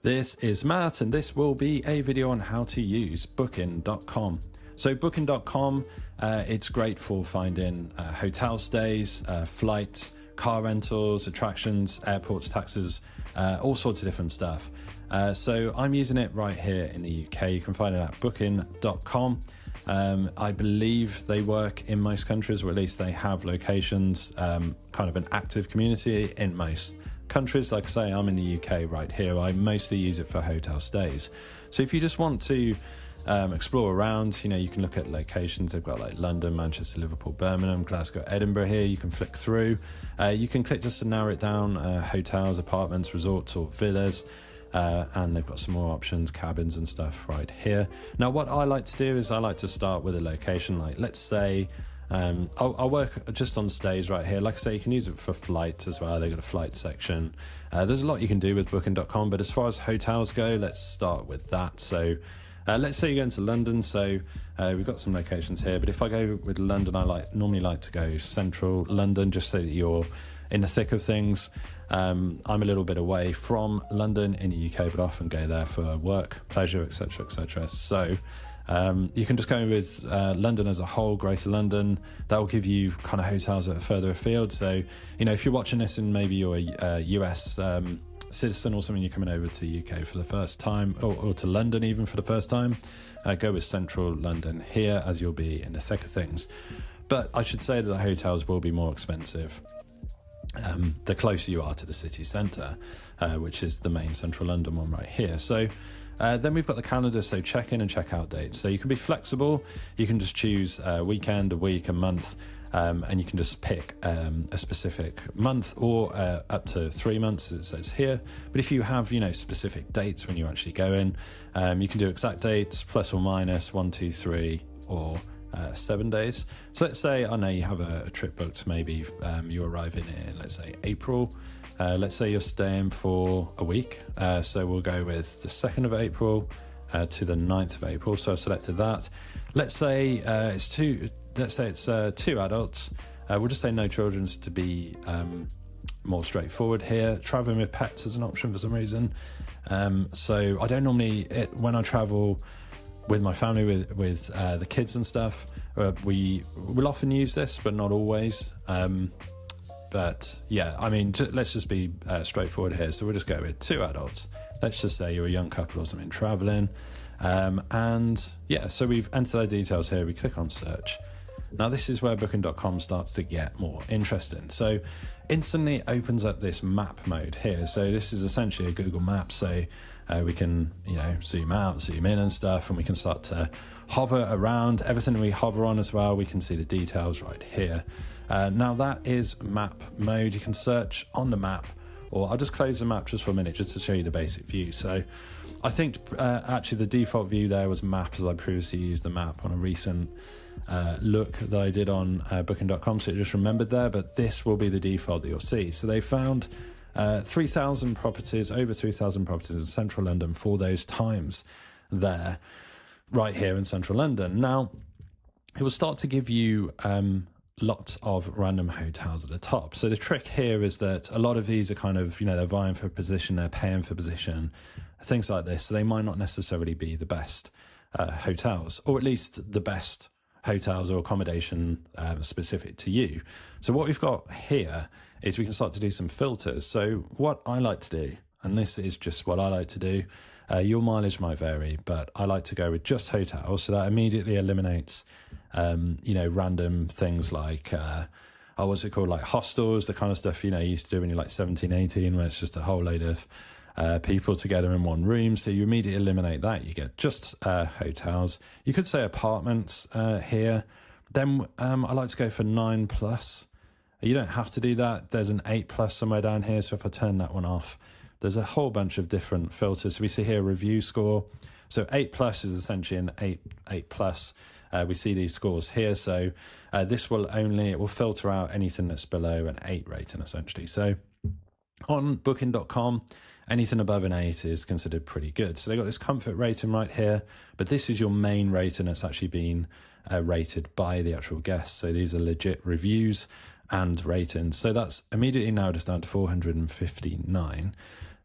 This is Matt, and this will be a video on how to use Booking.com. So Booking.com, it's great for finding hotel stays, flights, car rentals, attractions, airports, taxis, all sorts of different stuff. So I'm using it right here in the UK. You can find it at Booking.com. I believe they work in most countries, or at least they have locations, kind of an active community in most countries. Like I say, I'm in the UK right here. I mostly use it for hotel stays. So if you just want to explore around, you can look at locations. They've got like London, Manchester, Liverpool, Birmingham, Glasgow, Edinburgh here. You can flick through. You can click just to narrow it down, hotels, apartments, resorts, or villas. And they've got some more options, cabins and stuff right here. Now, what I like to do is I like to start with a location. Like, let's say, I'll work just on stays right here. Like I say, you can use it for flights as well. They've got a flight section. There's a lot you can do with Booking.com, but as far as hotels go, let's start with that. So let's say you're going to London. So we've got some locations here, but if I go with London, I normally like to go central London, just so that you're in the thick of things. I'm a little bit away from London in the UK, but I often go there for work, pleasure, etc., etc. So you can just go with London as a whole, Greater London. That will give you kind of hotels that are further afield. So, if you're watching this and maybe you're a US citizen or something, you're coming over to the UK for the first time, or to London even for the first time, go with central London here, as you'll be in the thick of things. But I should say that the hotels will be more expensive the closer you are to the city centre, which is the main central London one right here. So then we've got the calendar, so check-in and check-out dates. So you can be flexible. You can just choose a weekend, a week, a month, and you can just pick a specific month or up to 3 months, as it says here. But if you have, specific dates when you actually go in, you can do exact dates, plus or minus 1, 2, 3, or 7 days. So let's say, I know you have a trip booked, maybe you're arriving in, let's say, April. Let's say you're staying for a week. So we'll go with the 2nd of April to the 9th of April. So I've selected that. Let's say it's two adults. We'll just say no children, just to be more straightforward here. Traveling with pets is an option for some reason. So I don't normally, when I travel with my family, with the kids and stuff, we will often use this, but not always. But yeah, let's just be straightforward here. So we'll just go with 2 adults. Let's just say you're a young couple or something traveling. And yeah, so we've entered our details here. We click on search. Now this is where Booking.com starts to get more interesting. So instantly it opens up this map mode here. So this is essentially a Google Map. So we can, zoom out, zoom in and stuff, and we can start to hover around. Everything we hover on as well, we can see the details right here. Now that is map mode. You can search on the map, or I'll just close the map just for a minute, just to show you the basic view. So I think actually the default view there was map, as I previously used the map on a recent look that I did on Booking.com, so it just remembered there, but this will be the default that you'll see. So they found 3,000 properties, over 3,000 properties in central London for those times there, right here in central London. Now, it will start to give you lots of random hotels at the top. So the trick here is that a lot of these are kind of, they're vying for position, they're paying for position, things like this. So they might not necessarily be the best hotels, or at least the best hotels or accommodation specific to you. So what we've got here is we can start to do some filters. So what I like to do, and this is just what I like to do, your mileage might vary, but I like to go with just hotels. So that immediately eliminates, random things like, what's it called? Like hostels, the kind of stuff, you used to do when you're like 17, 18, where it's just a whole load of people together in one room. So you immediately eliminate that. You get just hotels. You could say apartments here. Then I like to go for 9+. You don't have to do that. There's an 8+ somewhere down here. So if I turn that one off, there's a whole bunch of different filters. So we see here review score. So 8+ is essentially an 8+. We see these scores here. So this will it will filter out anything that's below an 8 rating, essentially. So on Booking.com, anything above an 8 is considered pretty good. So they got this comfort rating right here, but this is your main rating that's actually been rated by the actual guests. So these are legit reviews and ratings. So that's immediately now just down to 459.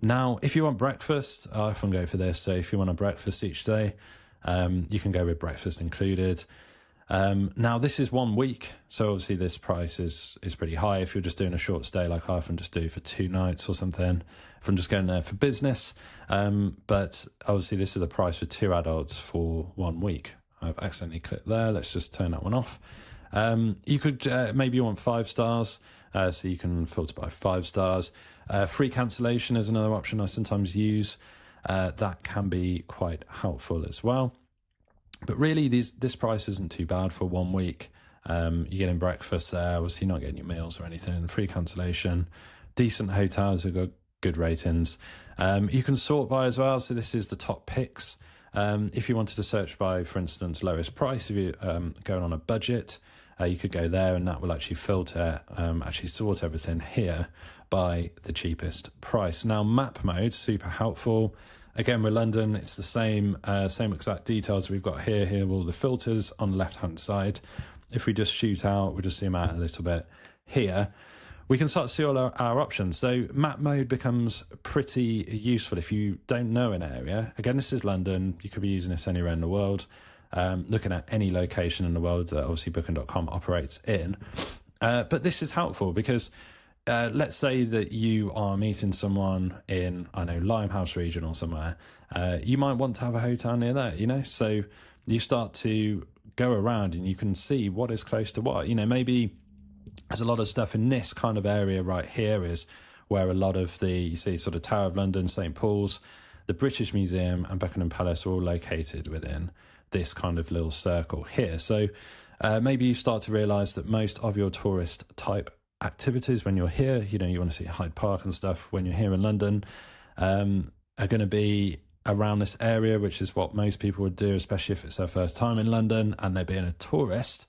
Now, if you want breakfast, I often go for this. So if you want a breakfast each day, you can go with breakfast included. Now, this is 1 week, so obviously this price is pretty high if you're just doing a short stay, like I often just do for 2 nights or something, if I'm just going there for business. But obviously this is the price for 2 adults for 1 week. I've accidentally clicked there. Let's just turn that one off. You could maybe you want 5 stars, so you can filter by 5 stars. Free cancellation is another option I sometimes use. That can be quite helpful as well. But really, this price isn't too bad for 1 week. You're getting breakfast there, obviously not getting your meals or anything. Free cancellation, decent hotels have got good ratings. You can sort by as well, so this is the top picks. If you wanted to search by, for instance, lowest price, if you're going on a budget, you could go there and that will actually filter, actually sort everything here by the cheapest price. Now, map mode, super helpful. Again, with London, it's the same exact details we've got here. Here are all the filters on the left-hand side. If we just shoot out, we'll just zoom out a little bit here, we can start to see all our options. So map mode becomes pretty useful if you don't know an area. Again, this is London. You could be using this anywhere in the world, looking at any location in the world that obviously Booking.com operates in. But this is helpful because let's say that you are meeting someone in, I know, Limehouse region or somewhere. You might want to have a hotel near there, you know? So you start to go around and you can see what is close to what. You know, maybe there's a lot of stuff in this kind of area right here is where a lot of you see sort of Tower of London, St. Paul's, the British Museum and Buckingham Palace are all located within this kind of little circle here. So maybe you start to realise that most of your tourist type activities when you're here, you know, you want to see Hyde Park and stuff when you're here in London, are going to be around this area, which is what most people would do, especially if it's their first time in London and they're being a tourist.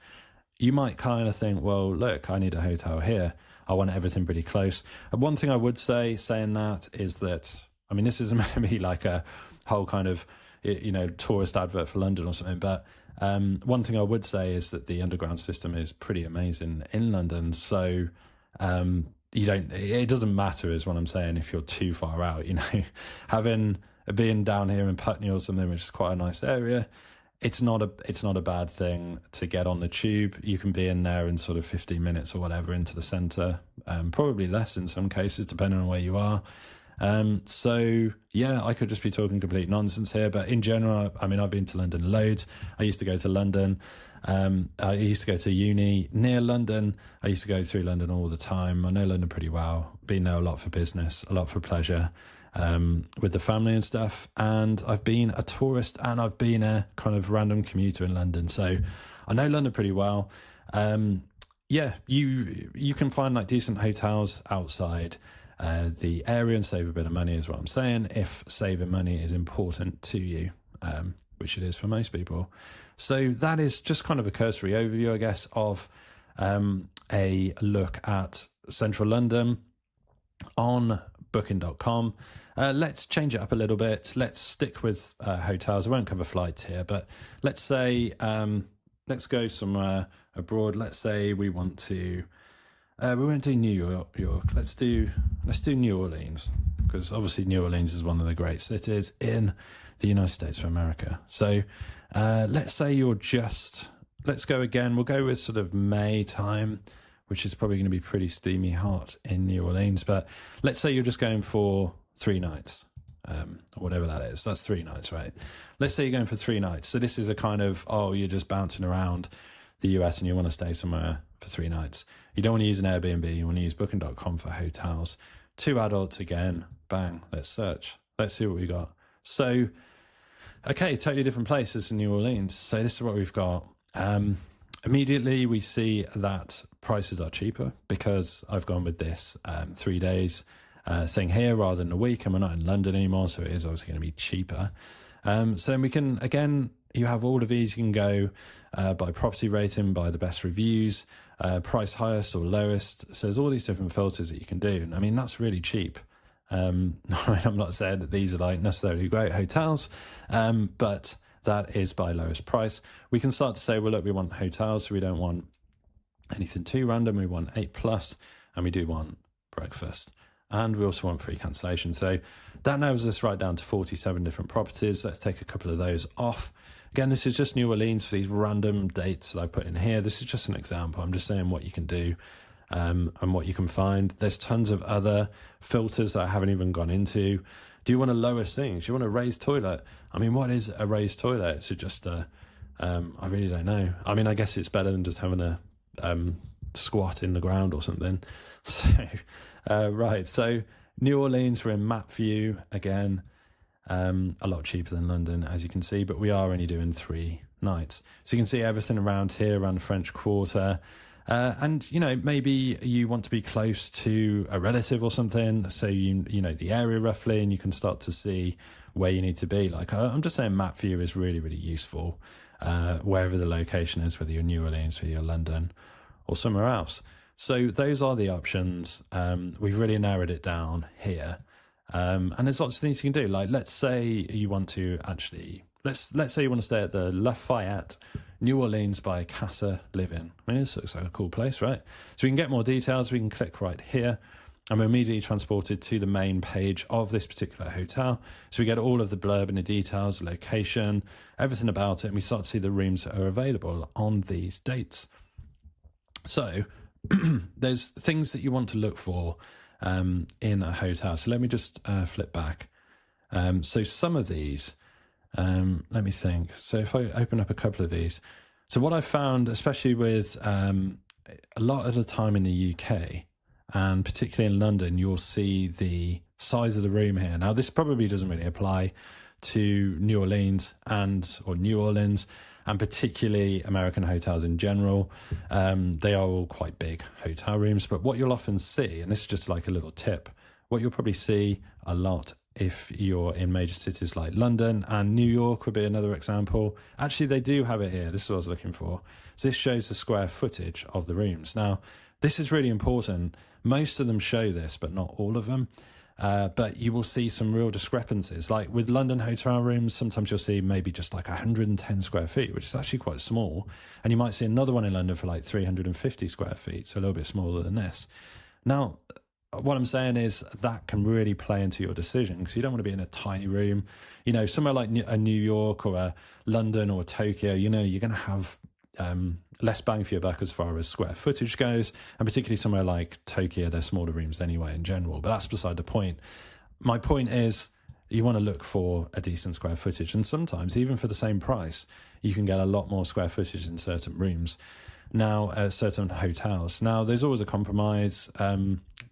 You might kind of think, well, look, I need a hotel here. I want everything pretty close. And one thing I would say, saying that, is that, I mean, this isn't meant to be like a whole kind of, you know, tourist advert for London or something, but one thing I would say is that the underground system is pretty amazing in London. So it doesn't matter is what I'm saying if you're too far out, you know, being down here in Putney or something, which is quite a nice area. It's not a bad thing to get on the tube. You can be in there in sort of 15 minutes or whatever into the centre, probably less in some cases, depending on where you are. So yeah, I could just be talking complete nonsense here, but in general, I mean, I've been to London loads. I used to go to London. I used to go to uni near London. I used to go through London all the time. I know London pretty well. Been there a lot for business, a lot for pleasure, with the family and stuff. And I've been a tourist and I've been a kind of random commuter in London. So I know London pretty well. Yeah, you can find like decent hotels outside the area and save a bit of money is what I'm saying, if saving money is important to you, which it is for most people. So that is just kind of a cursory overview, I guess, of a look at central London on Booking.com. Let's change it up a little bit. Let's stick with hotels. I won't cover flights here, but let's say let's go somewhere abroad. Let's say we want to we won't do New York. Let's do New Orleans, because obviously New Orleans is one of the great cities in the United States of America. So let's say let's go again. We'll go with sort of May time, which is probably going to be pretty steamy hot in New Orleans. But let's say you're just going for 3 nights, or whatever that is. That's 3 nights, right? Let's say you're going for 3 nights. So this is a kind of, you're just bouncing around the US and you want to stay somewhere for 3 nights. You don't want to use an Airbnb. You want to use Booking.com for hotels. 2 adults again. Bang. Let's search. Let's see what we got. So, okay, totally different places in New Orleans. So this is what we've got. Immediately we see that prices are cheaper because I've gone with this 3 days thing here rather than a week, and we're not in London anymore, so it is obviously going to be cheaper. So then we can, again, you have all of these. You can go by property rating, by the best reviews, price highest or lowest. So there's all these different filters that you can do. I mean, that's really cheap. I'm not saying that these are like necessarily great hotels, but that is by lowest price. We can start to say, well, look, we want hotels, so we don't want anything too random. We want 8+, and we do want breakfast. and we also want free cancellation. So that narrows us right down to 47 different properties. Let's take a couple of those off. Again, this is just New Orleans for these random dates that I've put in here. This is just an example. I'm just saying what you can do and what you can find. There's tons of other filters that I haven't even gone into. Do you want a lower sink? Do you want a raised toilet? I mean, what is a raised toilet? Is it just I really don't know. I mean, I guess it's better than just having a squat in the ground or something. So, right. So New Orleans, we're in map view again. A lot cheaper than London, as you can see, but we are only doing 3 nights. So you can see everything around here, around the French Quarter. And, you know, maybe you want to be close to a relative or something. So, you know, the area roughly, and you can start to see where you need to be. Like, I'm just saying map view is really, really useful, wherever the location is, whether you're New Orleans, whether you're London or somewhere else. So those are the options. We've really narrowed it down here. And there's lots of things you can do. Like, let's say you want to actually, let's say you want to stay at the Lafayette New Orleans by Casa Living. I mean, this looks like a cool place, right? So we can get more details. We can click right here, and we're immediately transported to the main page of this particular hotel. So we get all of the blurb and the details, the location, everything about it, and we start to see the rooms that are available on these dates. So there's things that you want to look for in a hotel. So let me just flip back. So some of these, let me think. So if I open up a couple of these, so what I found, especially with a lot of the time in the UK, and particularly in London, you'll see the size of the room here. Now, this probably doesn't really apply to New Orleans or New Orleans, and particularly American hotels in general. They are all quite big hotel rooms, but what you'll often see, and this is just like a little tip, what you'll probably see a lot if you're in major cities like London, and New York would be another example. Actually, they do have it here. This is what I was looking for. So this shows the square footage of the rooms. Now, this is really important. Most of them show this, but not all of them. But you will see some real discrepancies. Like with London hotel rooms, sometimes you'll see maybe just like 110 square feet, which is actually quite small. And you might see another one in London for like 350 square feet, so a little bit smaller than this. Now, what I'm saying is that can really play into your decision, because you don't want to be in a tiny room. You know, somewhere like a New York or a London or a Tokyo, you know, you're going to have less bang for your buck as far as square footage goes, and particularly somewhere like Tokyo, they're smaller rooms anyway in general, but that's beside the point. My point is you want to look for a decent square footage, and sometimes even for the same price you can get a lot more square footage in certain rooms. Now, certain hotels. Now, there's always a compromise.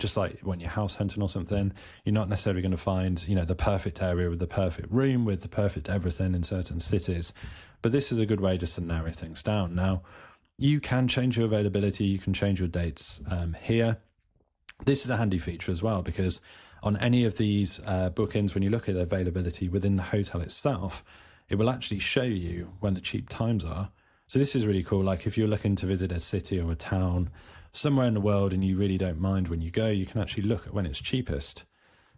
Just like when you're house hunting or something, you're not necessarily going to find, you know, the perfect area with the perfect room with the perfect everything in certain cities. But this is a good way just to narrow things down. Now, you can change your availability. You can change your dates here. This is a handy feature as well, because on any of these bookings, when you look at availability within the hotel itself, it will actually show you when the cheap times are. So this is really cool. Like if you're looking to visit a city or a town somewhere in the world and you really don't mind when you go, you can actually look at when it's cheapest.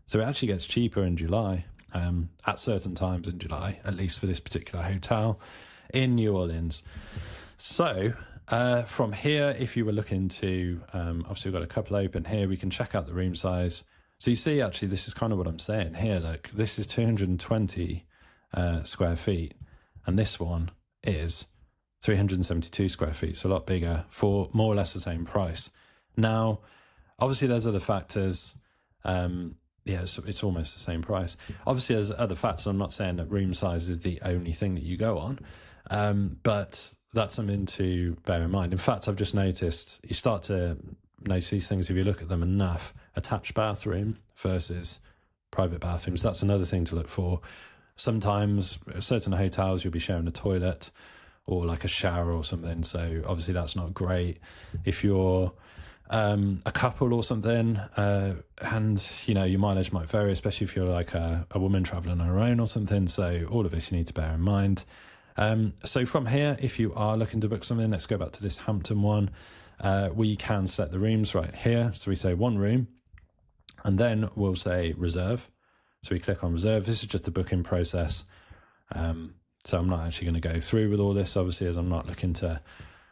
So it actually gets cheaper in July, at certain times in July, at least for this particular hotel in New Orleans. So from here, if you were looking to, obviously we've got a couple open here, we can check out the room size. So you see, actually, this is kind of what I'm saying here. Look, this is 220 square feet, and this one is 372 square feet, so a lot bigger for more or less the same price. Now, obviously, there's other factors. It's almost the same price. Obviously, there's other factors. I'm not saying that room size is the only thing that you go on, but that's something to bear in mind. In fact, I've just noticed, you start to notice these things if you look at them enough. Attached bathroom versus private bathrooms, that's another thing to look for. Sometimes, certain hotels, you'll be sharing a toilet or like a shower or something, so obviously that's not great. If you're a couple or something, and you know your mileage might vary, especially if you're like a woman traveling on her own or something, so all of this you need to bear in mind. So from here, if you are looking to book something, let's go back to this Hampton one. We can select the rooms right here, so we say one room, and then we'll say reserve. So we click on reserve. This is just the booking process. So I'm not actually going to go through with all this, obviously, as I'm not looking to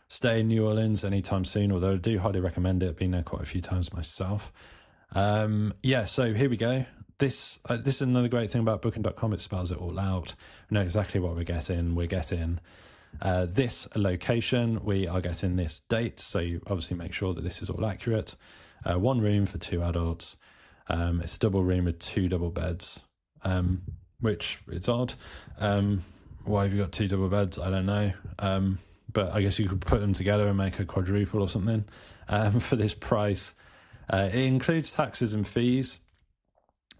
stay in New Orleans anytime soon, although I do highly recommend it. I've been there quite a few times myself. Yeah, so here we go. This is another great thing about booking.com. It spells it all out. We know exactly what we're getting. We're getting this location. We are getting this date. So you obviously make sure that this is all accurate. 1 room for 2 adults. It's a double room with 2 double beds, which it's odd. Why have you got 2 double beds? I don't know. But I guess you could put them together and make a quadruple or something for this price. It includes taxes and fees.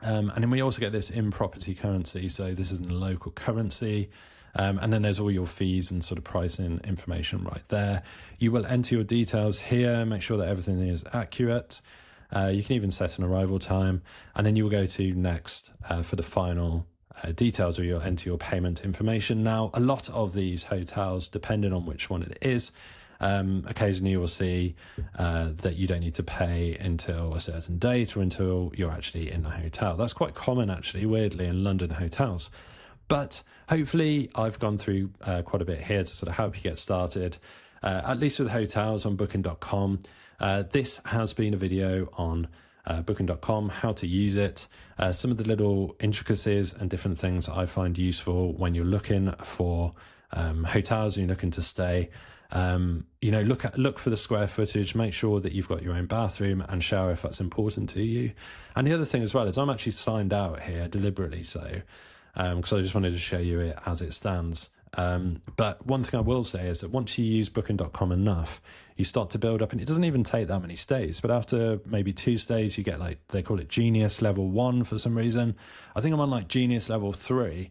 And then we also get this in property currency. So this is in local currency. And then there's all your fees and sort of pricing information right there. You will enter your details here, make sure that everything is accurate. You can even set an arrival time. And then you will go to next for the final details, where you'll enter your payment information. Now, a lot of these hotels, depending on which one it is, occasionally you will see that you don't need to pay until a certain date or until you're actually in the hotel. That's quite common, actually, weirdly, in London hotels. But hopefully I've gone through quite a bit here to sort of help you get started, at least with hotels on booking.com. This has been a video on booking.com, how to use it, some of the little intricacies and different things I find useful when you're looking for hotels and you're looking to stay. Look for the square footage, make sure that you've got your own bathroom and shower if that's important to you. And the other thing as well is I'm actually signed out here deliberately, so because I just wanted to show you it as it stands. But one thing I will say is that once you use booking.com enough, you start to build up, and it doesn't even take that many stays, but after maybe 2 stays, you get, like, they call it Genius level 1 for some reason. I think I'm on like Genius level 3,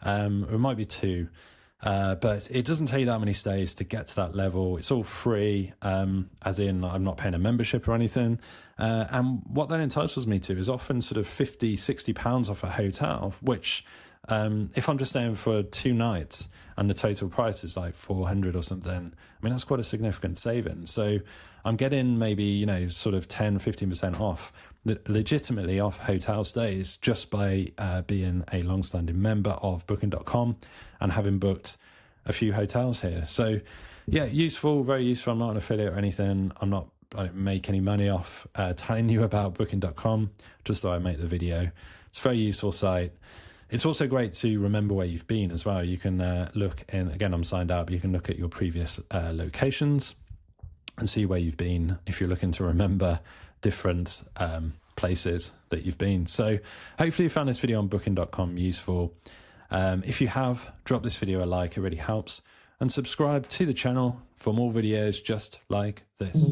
or it might be 2. But it doesn't take that many stays to get to that level. It's all free, as in I'm not paying a membership or anything. And what that entitles me to is often sort of £50, £60 off a hotel, which if I'm just staying for 2 nights and the total price is like 400 or something, I mean, that's quite a significant saving. So I'm getting maybe, sort of 10, 15% off, legitimately off hotel stays, just by being a long-standing member of booking.com and having booked a few hotels here. So yeah, useful, very useful. I'm not an affiliate or anything. I don't make any money off telling you about booking.com, just though I make the video. It's a very useful site. It's also great to remember where you've been as well. You can look in, again, I'm signed up, you can look at your previous locations and see where you've been if you're looking to remember different places that you've been. So hopefully you found this video on booking.com useful. If you have, drop this video a like, it really helps. And subscribe to the channel for more videos just like this.